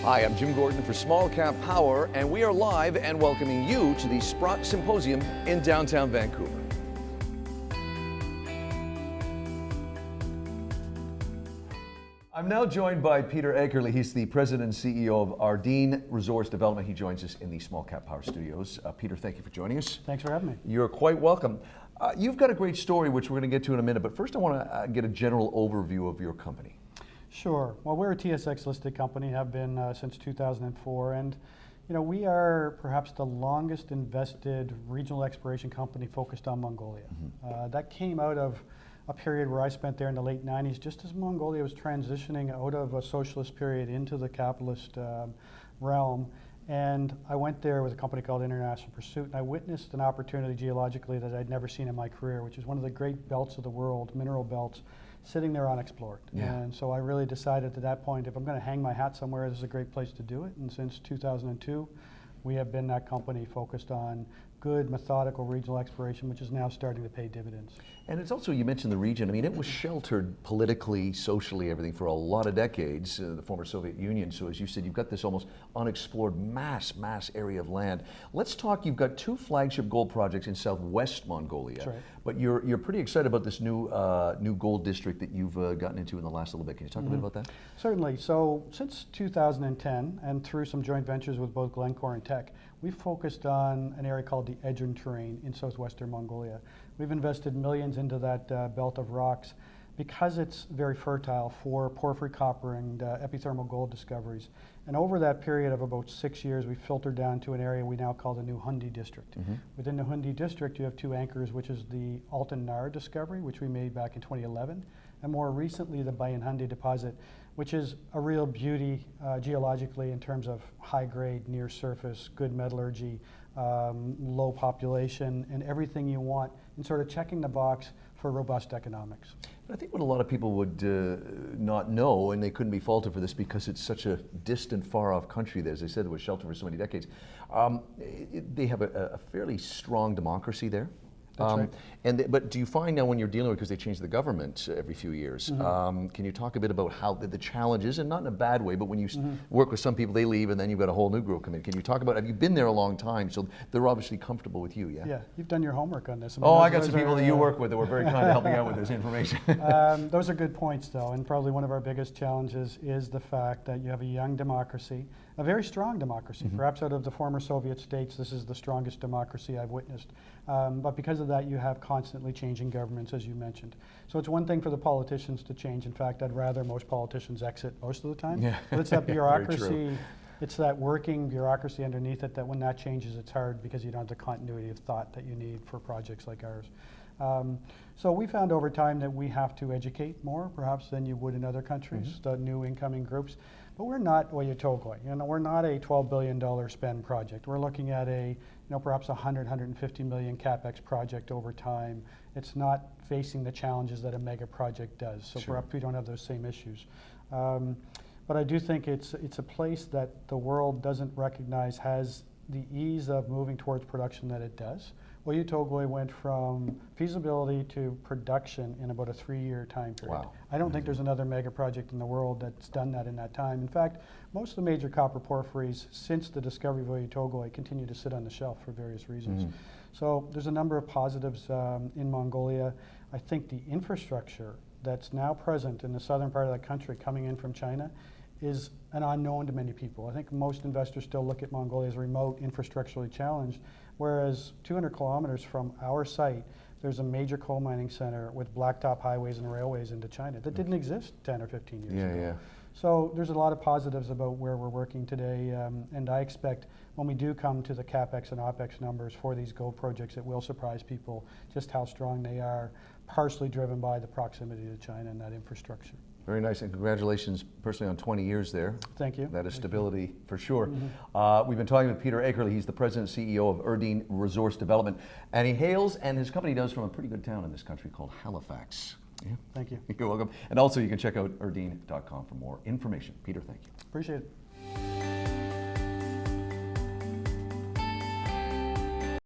Hi, I'm Jim Gordon for SmallCapPower, and we are live and welcoming you to the Sprott Symposium in downtown Vancouver. I'm now joined by Peter Akerley. He's the president and CEO of Erdene Resource Development. He joins us in the SmallCapPower studios. Peter, thank you for joining us. Thanks for having me. You're quite welcome. You've got a great story, which we're going to get to in a minute, but first I want to get a general overview of your company. Sure. Well, we're a TSX listed company, have been since 2004, and we are perhaps the longest invested regional exploration company focused on Mongolia. That came out of a period where I spent there in the late 90s, just as Mongolia was transitioning out of a socialist period into the capitalist realm. And I went there with a company called International Pursuit, and I witnessed an opportunity geologically that I'd never seen in my career, which is one of the great belts of the world, mineral belts, sitting there unexplored. Yeah. And so I really decided at that point, if I'm going to hang my hat somewhere, this is a great place to do it. And since 2002, we have been that company focused on good, methodical regional exploration, which is now starting to pay dividends. And it's also, you mentioned the region, I mean, it was sheltered politically, socially, everything for a lot of decades, the former Soviet Union. So as you said, you've got this almost unexplored mass area of land. Let's talk, you've got two flagship gold projects in southwest Mongolia. That's right. But you're pretty excited about this new gold district that you've gotten into in the last little bit. Can you talk a bit about that? Certainly. So since 2010, and through some joint ventures with both Glencore and Teck, we've focused on an area called the Erdene terrain in southwestern Mongolia. We've invested millions into that belt of rocks because it's very fertile for porphyry copper and epithermal gold discoveries. And over that period of about 6 years, we filtered down to an area we now call the New Hundi district. Within the Hundi district, you have two anchors, which is the Altan Nar discovery, which we made back in 2011, and more recently the Bayan Hundi deposit, which is a real beauty geologically in terms of high grade, near surface, good metallurgy, low population, and everything you want, and sort of checking the box for robust economics. But I think what a lot of people would not know, and they couldn't be faulted for this because it's such a distant, far-off country, that, as I said, it was sheltered for so many decades. They have a fairly strong democracy there. That's right. But do you find now when you're dealing with, because they change the government every few years, can you talk a bit about how the challenges, and not in a bad way, but when you work with some people, they leave and then you've got a whole new group come in. Can you talk about, have you been there a long time, so they're obviously comfortable with you, yeah? Yeah, you've done your homework on this. I mean, I got some people that you work with that were very kind to help me out with this information. Those are good points though, and probably one of our biggest challenges is the fact that you have a young democracy, a very strong democracy. Perhaps out of the former Soviet states, this is the strongest democracy I've witnessed. But because of that, you have constantly changing governments, as you mentioned. So it's one thing for the politicians to change. In fact, I'd rather most politicians exit most of the time. Yeah. But it's that bureaucracy, it's that working bureaucracy underneath it, that when that changes, it's hard because you don't have the continuity of thought that you need for projects like ours. So we found over time that we have to educate more, perhaps, than you would in other countries, the new incoming groups. But we're not Oyu Tolgoi. We're not a $12 billion spend project. We're looking at a, perhaps 150 million CapEx project over time. It's not facing the challenges that a mega project does. So perhaps we don't have those same issues. But I do think it's a place that the world doesn't recognize has the ease of moving towards production that it does. Oyu Tolgoi went from feasibility to production in about a 3-year time period. Wow. I don't think there's another mega project in the world that's done that in that time. In fact, most of the major copper porphyries since the discovery of Oyu Tolgoi continue to sit on the shelf for various reasons. So there's a number of positives in Mongolia. I think the infrastructure that's now present in the southern part of the country coming in from China is an unknown to many people. I think most investors still look at Mongolia as remote, infrastructurally challenged, whereas 200 kilometers from our site, there's a major coal mining center with blacktop highways and railways into China that didn't exist 10 or 15 years ago. Yeah. So there's a lot of positives about where we're working today, and I expect when we do come to the CapEx and OpEx numbers for these gold projects, it will surprise people just how strong they are, partially driven by the proximity to China and that infrastructure. Very nice, and congratulations personally on 20 years there. Thank you. That is stability for sure. We've been talking with Peter Akerley. He's the president and CEO of Erdene Resource Development, and he hails, and his company does, from a pretty good town in this country called Halifax. Yeah. Thank you. You're welcome. And also you can check out erdene.com for more information. Peter, thank you. Appreciate it.